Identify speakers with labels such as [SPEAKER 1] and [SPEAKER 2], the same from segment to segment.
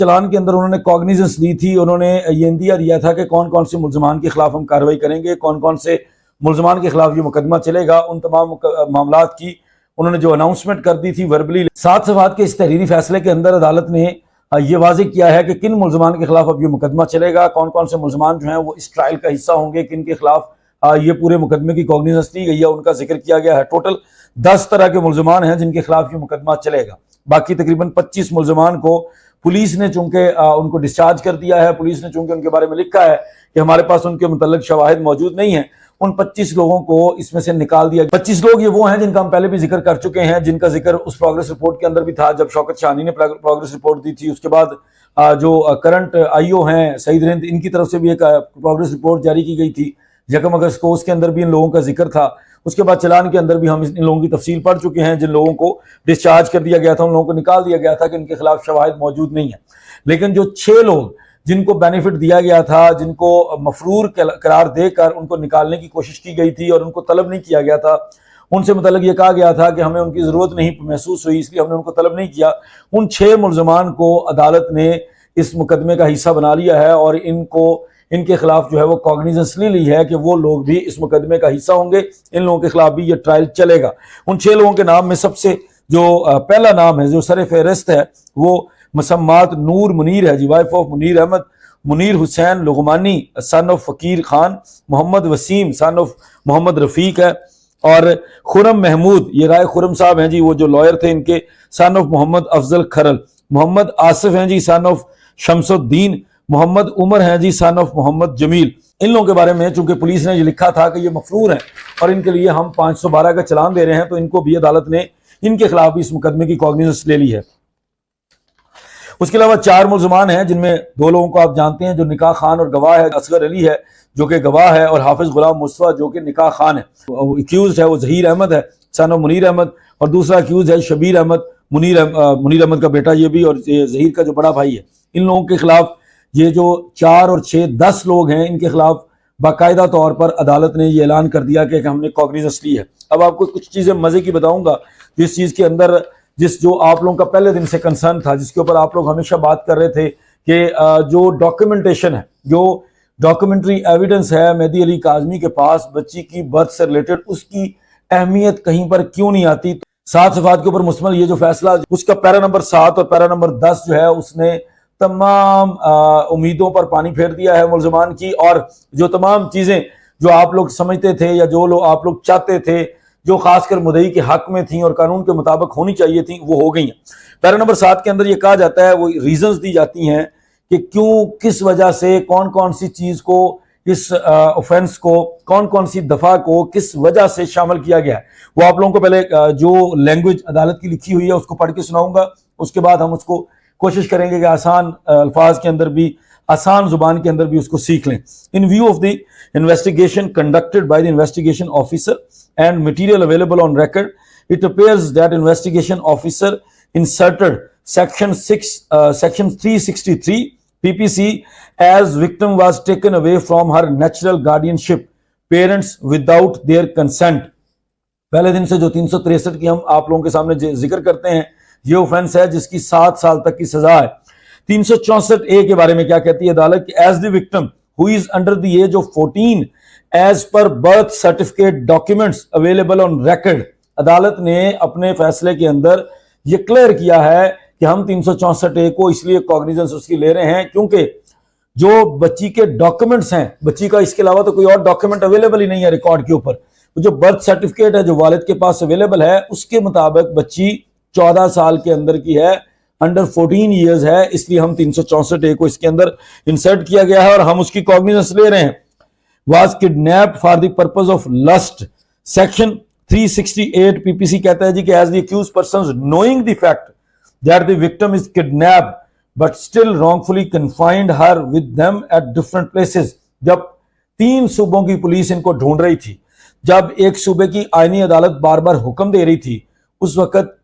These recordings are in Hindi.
[SPEAKER 1] चलान के अंदर उन्होंने कॉग्निजेंस ली थी, उन्होंने ये इंदिया दिया था कि कौन कौन से मुल्जमान के खिलाफ हम कार्रवाई करेंगे, कौन कौन से मुल्जमान के खिलाफ ये मुकदमा चलेगा। उन तमाम मामला की उन्होंने जो अनाउंसमेंट कर दी थी वर्बली। 7 सवाल के इस तहरीरी फैसले के अंदर अदालत ने ये वाजे किया है कि किन मुल्जमान के खिलाफ अब ये मुकदमा चलेगा, कौन कौन से मुल्जमान जो हैं वो इस ट्रायल का हिस्सा होंगे, किन के खिलाफ ये पूरे मुकदमे की कॉग्निजेंस ली गई है, उनका जिक्र किया गया है। टोटल 10 तरह के मुल्जमान हैं जिनके खिलाफ ये मुकदमा चलेगा। बाकी तकरीबन 25 मुल्जमान को पुलिस ने चूंकि उनको डिस्चार्ज कर दिया है, पुलिस ने चूंकि उनके बारे में लिखा है कि हमारे पास उनके मुतल्लिक शवाहिद मौजूद नहीं है, उन 25 लोगों को इसमें से निकाल दिया। 25 लोग ये वो हैं जिनका हम पहले भी जिक्र कर चुके हैं, जिनका जिक्र उस प्रोग्रेस रिपोर्ट के अंदर भी था जब शौकत शाहनी ने प्रोग्रेस रिपोर्ट दी थी। उसके बाद जो करंट आईओ हैं सईद हिंद, इनकी तरफ से भी एक प्रोग्रेस रिपोर्ट जारी की गई थी 1 अगस्त को, उसके अंदर भी इन लोगों का जिक्र था। उसके बाद चलान के अंदर भी हम इन लोगों की तफसील पढ़ चुके हैं, जिन लोगों को डिस्चार्ज कर दिया गया था, उन लोगों को निकाल दिया गया था कि इनके खिलाफ शवाहिद मौजूद नहीं है। लेकिन जो 6 लोग जिनको बेनिफिट दिया गया था, जिनको मफरूर करार देकर उनको निकालने की कोशिश की गई थी और उनको तलब नहीं किया गया था, उनसे मुतल्लिक ये कहा गया था कि हमें उनकी ज़रूरत नहीं महसूस हुई, इसलिए हमने उनको तलब नहीं किया। उन 6 मुल्जमान को अदालत ने इस मुकदमे का हिस्सा बना लिया है और इनके खिलाफ जो है वो कॉग्निजेंस ले ली है कि वो लोग भी इस मुकदमे का हिस्सा होंगे, इन लोगों के खिलाफ भी ये ट्रायल चलेगा। उन 6 लोगों के नाम में सबसे जो पहला नाम है, जो सर फहरिस्त है, वो मुसम्मात नूर मुनीर है जी, wife of Munir Ahmad, Munir Hussain Luqmani son of Fakir Khan, Mohammad Wasim son of Mohammad Rafiq है, और खुरम महमूद, ये राय खुरम साहब हैं जी, वो जो लॉयर थे इनके, सन ऑफ मोहम्मद अफजल खरल। मोहम्मद आसिफ हैं जी सन ऑफ शमसुद्दीन। मोहम्मद उमर हैं जी सन ऑफ मोहम्मद जमील। इन लोगों के बारे में चूंकि पुलिस ने ये लिखा था कि ये मफरूर हैं और इनके लिए हम 512 का चलान दे रहे हैं, तो इनको भी अदालत ने इनके खिलाफ भी इस मुकदमे की कॉग्निजेंस ले ली है। उसके अलावा 4 मुल्जमान हैं जिनमें 2 लोगों को आप जानते हैं, जो निकाह खान और गवाह है, असगर अली है जो कि गवाह है, और हाफिज गुलाम मुस्तफा जो कि निकाह खान है। एक्यूज है वो जहीर अहमद है सन ऑफ मुनीर अहमद, और दूसरा एक्यूज है शबीर अहमद, मुनीर अहमद का बेटा ये भी, और जहीर का जो बड़ा भाई है। इन लोगों के खिलाफ ये जो 4 और 6 10 लोग हैं, इनके खिलाफ बाकायदा तौर पर अदालत ने ये ऐलान कर दिया कि हमने कॉग्निजेंस ली है। अब आपको कुछ चीज़ें मज़े की बताऊंगा जिस चीज़ के अंदर जो आप लोगों का पहले दिन से कंसर्न था, जिसके ऊपर आप लोग हमेशा बात कर रहे थे कि जो डॉक्यूमेंटेशन है, जो डॉक्यूमेंट्री एविडेंस है मेहदी अली काज़मी के पास बच्ची की बर्थ से रिलेटेड, उसकी अहमियत कहीं पर क्यों नहीं आती। 7 सफ़ात के ऊपर मुश्तमिल ये जो फैसला, उसका पैरा नंबर 7 और पैरा नंबर 10 जो है उसने तमाम उम्मीदों पर पानी फेर दिया है मुल्जमान की, और जो तमाम चीज़ें जो आप लोग समझते थे या जो लोग आप लोग चाहते थे, जो खासकर मुद्दई के हक में थी और कानून के मुताबिक होनी चाहिए थी, वो हो गई हैं। पैरा नंबर 7 के अंदर ये कहा जाता है, वो रीजंस दी जाती हैं कि क्यों, किस वजह से, कौन कौन सी चीज़ को, इस ऑफेंस को, कौन कौन सी दफ़ा को किस वजह से शामिल किया गया है। वो आप लोगों को पहले जो लैंग्वेज अदालत की लिखी हुई है उसको पढ़ के सुनाऊंगा, उसके बाद हम उसको कोशिश करेंगे कि आसान अल्फाज के अंदर भी, आसान जुबान के अंदर भी उसको सीख लें। इन view of the investigation conducted by the investigation officer and material available on record, it appears that investigation officer inserted section 363 PPC as victim was taken away from her natural guardianship parents without their consent। पहले दिन से जो 363 की हम आप लोगों के सामने जिक्र करते हैं, ये ऑफेंस है जिसकी 7 साल तक की सजा है। 364A के बारे में क्या कहती है अदालत कि as the victim who is under the age of 14 as per birth certificate documents available on record. अदालत ने अपने फैसले के अंदर ये क्लियर किया है कि हम 364A को इसलिए कॉग्निजेंस उसकी ले रहे हैं क्योंकि जो बच्ची के डॉक्यूमेंट्स हैं, बच्ची का इसके अलावा तो कोई और डॉक्यूमेंट अवेलेबल ही नहीं है रिकॉर्ड के ऊपर, तो जो बर्थ सर्टिफिकेट है जो वालिद के पास अवेलेबल है उसके मुताबिक बच्ची 14 साल के अंदर की है, अंडर 14 ईयर्स है, इसलिए हम 364A को इसके अंदर इंसर्ट किया गया है और हम उसकी कॉग्निजेंस ले रहे हैं। Was kidnapped for the purpose of lust, section 368 PPC कहता है जी कि as the accused persons knowing the fact that the victim is kidnapped but still wrongfully confined her with them at different places। जब 3 सूबों की पुलिस इनको ढूंढ रही थी, जब एक सूबे की आईनी अदालत बार बार हुक्म दे रही थी, उस वक्त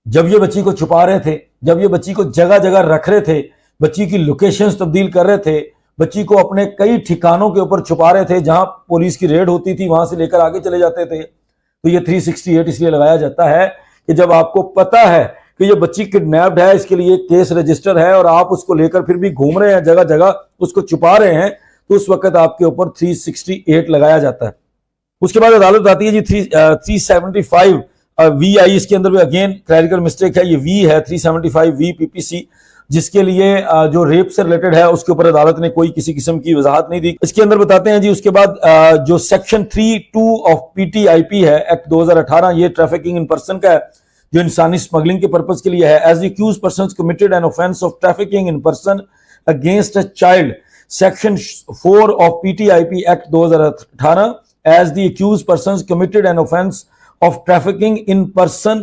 [SPEAKER 1] जब ये बच्ची को छुपा रहे थे, जब ये बच्ची को जगह जगह रख रहे थे, बच्ची की लोकेशंस तब्दील कर रहे थे, बच्ची को अपने कई ठिकानों के ऊपर छुपा रहे थे, जहां पुलिस की रेड होती थी वहां से लेकर आगे चले जाते थे, तो ये 368 इसलिए लगाया जाता है कि जब आपको पता है कि ये बच्ची किडनैप्ड है, इसके लिए केस रजिस्टर है और आप उसको लेकर फिर भी घूम रहे हैं, जगह जगह उसको छुपा रहे हैं, तो उस वक्त आपके ऊपर 368 लगाया जाता है। उसके बाद अदालत आती है जी 375 VI, इसके अंदर भी अगेन क्लैरिकल मिस्टेक है, ये V है 375 V PPC, जिसके लिए जो रेप से रिलेटेड है उसके ऊपर अदालत ने कोई किसी किस्म की वजाहत नहीं दी। इसके अंदर बताते हैं जी। उसके बाद जो सेक्शन 3(2) ऑफ PTIP है एक्ट 2018, ये ट्रैफिकिंग इन पर्सन का है, जो इंसानी स्मगलिंग के पर्पज के लिए है। As the accused person committed an offence of trafficking in person against a child, section 4 of PTIP act 2018, as the accused persons committed an offense of trafficking in person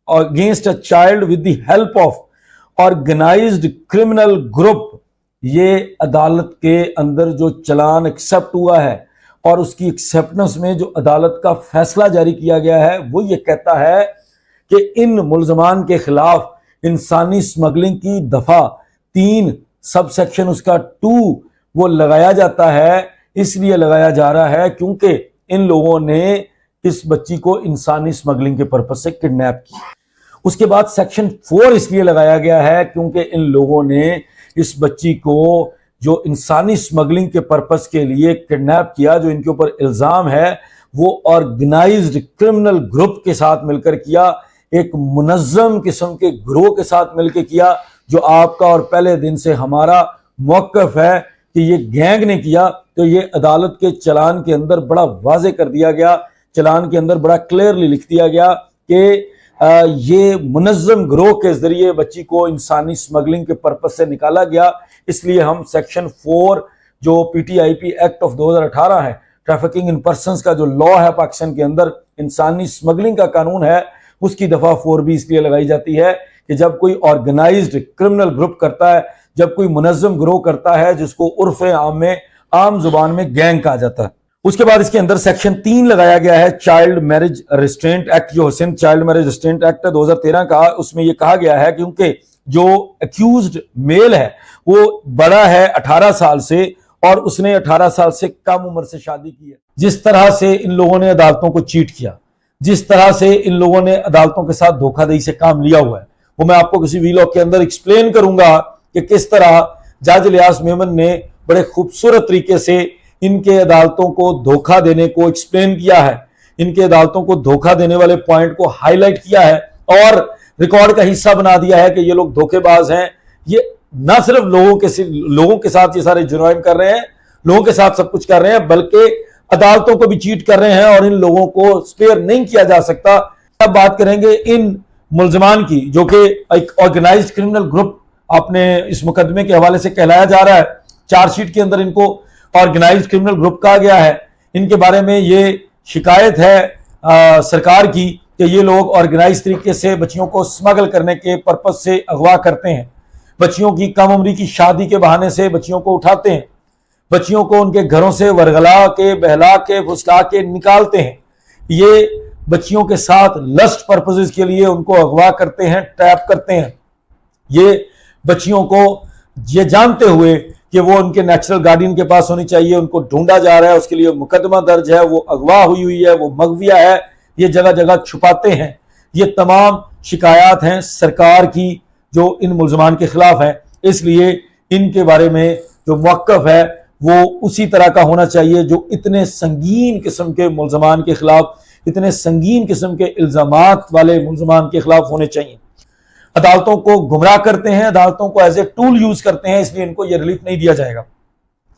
[SPEAKER 1] against a child with the help of organized criminal group। ये अदालत के अंदर जो चलान एक्सेप्ट हुआ है और उसकी एक्सेप्टेंस में जो अदालत का फैसला जारी किया गया है वो ये कहता है कि इन मुल्जमान के खिलाफ इंसानी स्मगलिंग की दफा 3 सब सेक्शन उसका 2 वो लगाया जाता है। इसलिए लगाया जा रहा है क्योंकि इन लोगों ने इस बच्ची को इंसानी स्मगलिंग के पर्पज से किडनैप किया। उसके बाद सेक्शन 4 इसलिए लगाया गया है क्योंकि इन लोगों ने इस बच्ची को जो इंसानी स्मगलिंग के पर्पज के लिए किडनैप किया, जो इनके ऊपर इल्जाम है वो ऑर्गेनाइज्ड क्रिमिनल ग्रुप के साथ मिलकर किया, एक मुनज्जम किस्म के ग्रोह के साथ मिलकर किया, जो आपका और पहले दिन से हमारा मौक़िफ़ है कि ये गैंग ने किया। तो ये अदालत के चलान के अंदर बड़ा वाजे कर दिया गया, चलान के अंदर बड़ा क्लियरली लिख दिया गया कि ये मुनज्जम ग्रोह के जरिए बच्ची को इंसानी स्मगलिंग के पर्पज से निकाला गया। इसलिए हम सेक्शन 4 जो PTIP एक्ट ऑफ 2018 है, ट्रैफिकिंग इन पर्संस का जो लॉ है पाकिस्तान के अंदर, इंसानी स्मगलिंग का कानून है, उसकी दफा 4 भी इसलिए लगाई जाती है कि जब कोई ऑर्गेनाइज्ड क्रिमिनल ग्रुप करता है, जब कोई मुनज्जम ग्रोह करता है, जिसको उर्फ आम में आम जुबान में गैंग कहा जाता है। उसके बाद इसके अंदर सेक्शन 3 लगाया गया है चाइल्ड मैरिज रिस्ट्रेंट एक्ट, जो Sindh child marriage restraint act है 2013 का। उसमें यह कहा गया है क्योंकि जो अक्यूज्ड मेल है वो बड़ा है 18 साल से और उसने 18 साल से कम उम्र से शादी की है। जिस तरह से इन लोगों ने अदालतों को चीट किया, जिस तरह से इन लोगों ने अदालतों के साथ धोखाधड़ी से काम लिया हुआ है, वो मैं आपको किसी वीलॉग के अंदर एक्सप्लेन करूंगा कि किस तरह जज इलियास मेमन ने बड़े खूबसूरत तरीके से इनके अदालतों को धोखा देने को एक्सप्लेन किया है, इनके अदालतों को धोखा देने वाले पॉइंट को हाईलाइट किया है और रिकॉर्ड का हिस्सा बना दिया है कि ये लोग धोखेबाज हैं। ये ना सिर्फ लोगों के साथ ये सारे जुर्म कर रहे हैं, लोगों के साथ सब कुछ कर रहे हैं, बल्कि अदालतों को भी चीट कर रहे हैं और इन लोगों को स्पेयर नहीं किया जा सकता। अब बात करेंगे इन मुल्जमान की, जो कि एक ऑर्गेनाइज्ड क्रिमिनल ग्रुप अपने इस मुकदमे के हवाले से कहलाया जा रहा है। चार्जशीट के अंदर इनको ऑर्गेनाइज्ड क्रिमिनल ग्रुप कहा गया है। इनके बारे में ये शिकायत है सरकार की कि ये लोग ऑर्गेनाइज तरीके से बच्चियों को स्मगल करने के पर्पज से अगवा करते हैं, बच्चियों की कम उम्री की शादी के बहाने से बच्चियों को उठाते हैं, बच्चियों को उनके घरों से वरगला के बहला के फुसला के निकालते हैं। ये बच्चियों के साथ लस्ट पर्पसेस के लिए उनको अगवा करते हैं, ट्रैप करते हैं। ये बच्चियों को ये जानते हुए कि वो उनके नेचुरल गार्डियन के पास होनी चाहिए, उनको ढूंढा जा रहा है, उसके लिए मुकदमा दर्ज है, वो अगवा हुई है, वो मगविया है, ये जगह जगह छुपाते हैं। ये तमाम शिकायत हैं सरकार की जो इन मुल्जमान के खिलाफ है। इसलिए इनके बारे में जो मौक़िफ़ है वो उसी तरह का होना चाहिए जो इतने संगीन किस्म के मुल्जमान के खिलाफ, इतने संगीन किस्म के इल्जामात वाले मुल्जमान के खिलाफ होने चाहिए। अदालतों को गुमराह करते हैं, अदालतों को एज ए टूल यूज करते हैं, इसलिए इनको यह रिलीफ नहीं दिया जाएगा।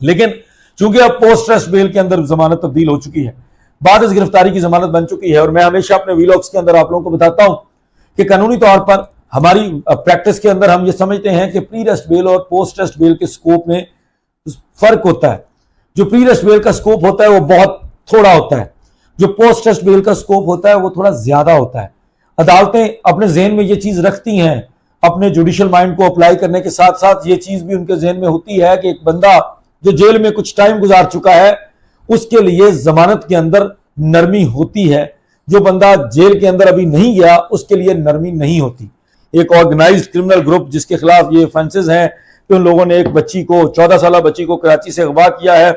[SPEAKER 1] लेकिन चूंकि अब पोस्ट ट्रस्ट बेल के अंदर जमानत तब्दील हो चुकी है, बाद इस गिरफ्तारी की जमानत बन चुकी है, और मैं हमेशा अपने वीलॉग्स के अंदर आप लोगों को बताता हूं कि कानूनी तौर पर हमारी प्रैक्टिस के अंदर हम ये समझते हैं कि प्री अरेस्ट बेल और पोस्ट अरेस्ट बेल के स्कोप में फर्क होता है। जो प्री अरेस्ट बेल का स्कोप होता है वो बहुत थोड़ा होता है, जो पोस्ट अरेस्ट बेल का स्कोप होता है वो थोड़ा ज्यादा होता है। अदालतें अपने जहन में ये चीज रखती हैं, अपने जुडिशियल माइंड को अप्लाई करने के साथ साथ ये चीज भी उनके जहन में होती है कि एक बंदा जो जेल में कुछ टाइम गुजार चुका है उसके लिए जमानत के अंदर नरमी होती है, जो बंदा जेल के अंदर अभी नहीं गया उसके लिए नरमी नहीं होती। एक ऑर्गेनाइज्ड क्रिमिनल ग्रुप जिसके खिलाफ ये ऑफेंसेस हैं कि उन लोगों ने एक बच्ची को 14 साल बच्ची को कराची से अगवा किया है,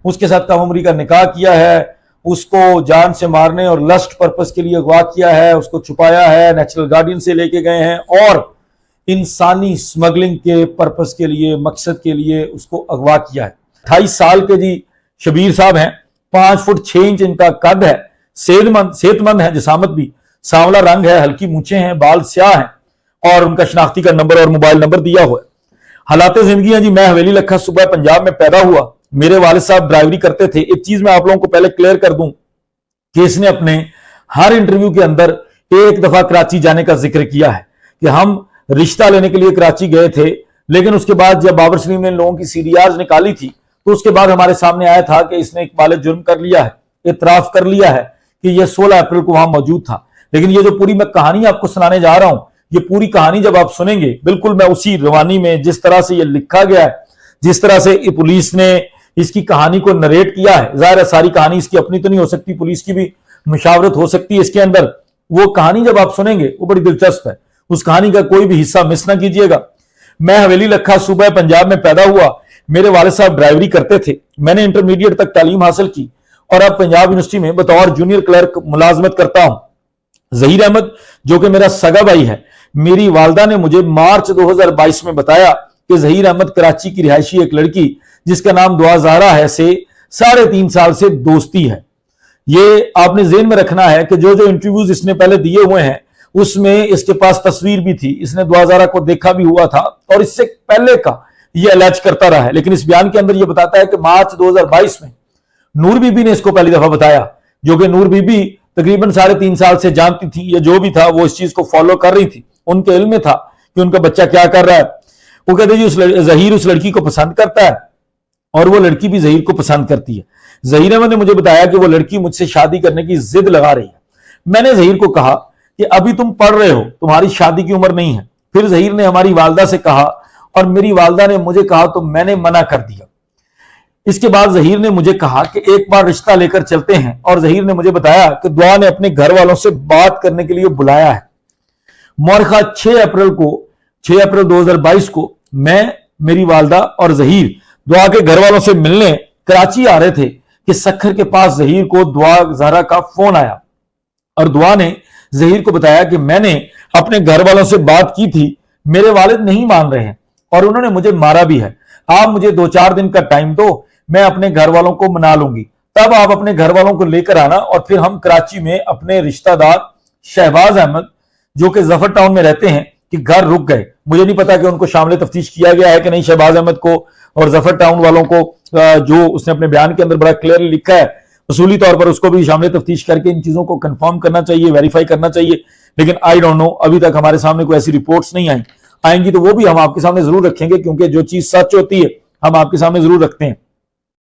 [SPEAKER 1] उसके साथ कम उम्री का निकाह किया है, उसको जान से मारने और लस्ट पर्पस के लिए अगवा किया है, उसको छुपाया है, नेचुरल गार्डियन से लेके गए हैं और इंसानी स्मगलिंग के पर्पस के लिए, मकसद के लिए उसको अगवा किया है। 28 साल के जी शबीर साहब हैं, 5 फुट 6 इंच इनका कद है, सेहतमंद है, जिसामत भी, सांवला रंग है, हल्की मूछें हैं, बाल स्याह हैं और उनका शनाख्ती का नंबर और मोबाइल नंबर दिया हुआ है। हालात जिंदगी है जी, मैं हवेली लखा सुबह पंजाब में पैदा हुआ। मेरे वालिद साहब ड्राइवरी करते थे। एक चीज मैं आप लोगों को पहले क्लियर कर दूं कि इसने अपने हर इंटरव्यू के अंदर एक दफा कराची जाने का जिक्र किया है कि हम रिश्ता लेने के लिए कराची गए थे, लेकिन उसके बाद जब बाबर सलीम ने लोगों की सीडीआर निकाली थी तो उसके बाद हमारे सामने आया था कि इसने इकबाल जुर्म कर लिया है, इतराफ कर लिया है कि यह 16 अप्रैल को वहां मौजूद था। लेकिन ये जो पूरी मैं कहानी आपको सुनाने जा रहा हूं, ये पूरी कहानी जब आप सुनेंगे, बिल्कुल मैं उसी रवानी में जिस तरह से ये लिखा गया है, जिस तरह से पुलिस ने इसकी कहानी को नरेट किया है, जाहिर है सारी कहानी इसकी अपनी तो नहीं हो सकती, पुलिस की भी मुशावरत हो सकती है इसके अंदर। वो कहानी जब आप सुनेंगे वो बड़ी दिलचस्प है, उस कहानी का कोई भी हिस्सा मिस ना कीजिएगा। मैं हवेली लखा सूबा पंजाब में पैदा हुआ। मेरे वालिद साहब ड्राइवरी करते थे। मैंने इंटरमीडिएट तक तालीम हासिल की और अब पंजाब यूनिवर्सिटी में बतौर जूनियर क्लर्क मुलाजमत करता हूं। जहीर अहमद जो कि मेरा सगा भाई है, मेरी वालदा ने मुझे मार्च 2022 में बताया कि जहीर अहमद कराची की रिहायशी एक लड़की जिसका नाम दुआ ज़हरा है से 3.5 साल से दोस्ती है। ये आपने ज़हन में रखना है कि जो जो इंटरव्यूज इसने पहले दिए हुए हैं उसमें इसके पास तस्वीर भी थी, इसने दुआ ज़हरा को देखा भी हुआ था और इससे पहले का ये अलर्ज करता रहा है। लेकिन इस बयान के अंदर ये बताता है कि मार्च 2022 में नूर बीबी ने इसको पहली दफा बताया, जो कि नूर बीबी तकरीबन 3.5 साल से जानती थी या जो भी था वो इस चीज को फॉलो कर रही थी, उनके इल्म में था कि उनका बच्चा क्या कर रहा है। वो कहते जी जहीर उस लड़की को पसंद करता है और वो लड़की भी जहीर को पसंद करती है। जहीर अहमद ने मुझे बताया कि वो लड़की मुझसे शादी करने की जिद लगा रही है। मैंने जहीर को कहा कि अभी तुम पढ़ रहे हो, तुम्हारी शादी की उम्र नहीं है। फिर जहीर ने हमारी वालदा से कहा और मेरी वालदा ने मुझे कहा तो मैंने मना कर दिया। इसके बाद जहीर ने मुझे कहा कि एक बार रिश्ता लेकर चलते हैं और जहीर ने मुझे बताया कि दुआ ने अपने घर वालों से बात करने के लिए बुलाया है। मौरखा 6 अप्रैल 2022 को मैं, मेरी वालदा और जहीर दुआ के घर वालों से मिलने कराची आ रहे थे कि सखर के पास जहीर को दुआ ज़हरा का फोन आया और दुआ ने जहीर को बताया कि मैंने अपने घर वालों से बात की थी, मेरे वालिद नहीं मान रहे हैं और उन्होंने मुझे मारा भी है। आप मुझे 2-4 दिन का टाइम दो, मैं अपने घर वालों को मना लूंगी, तब आप अपने घर वालों को लेकर आना और फिर हम कराची में अपने रिश्तेदार शहबाज अहमद जो कि जफर टाउन में रहते हैं कि घर रुक गए। मुझे नहीं पता कि उनको शामिल तफ्तीश किया गया है कि नहीं, शहबाज अहमद को और जफर टाउन वालों को, जो उसने अपने बयान के अंदर बड़ा क्लियरली लिखा है, उसूली तौर पर उसको भी शामिल तफ्तीश करके इन चीजों को कंफर्म करना चाहिए, वेरीफाई करना चाहिए। लेकिन आई डोंट नो, अभी तक हमारे सामने कोई ऐसी रिपोर्ट्स नहीं आई। आएंगी तो वो भी हम आपके सामने जरूर रखेंगे, क्योंकि जो चीज सच होती है हम आपके सामने जरूर रखते हैं।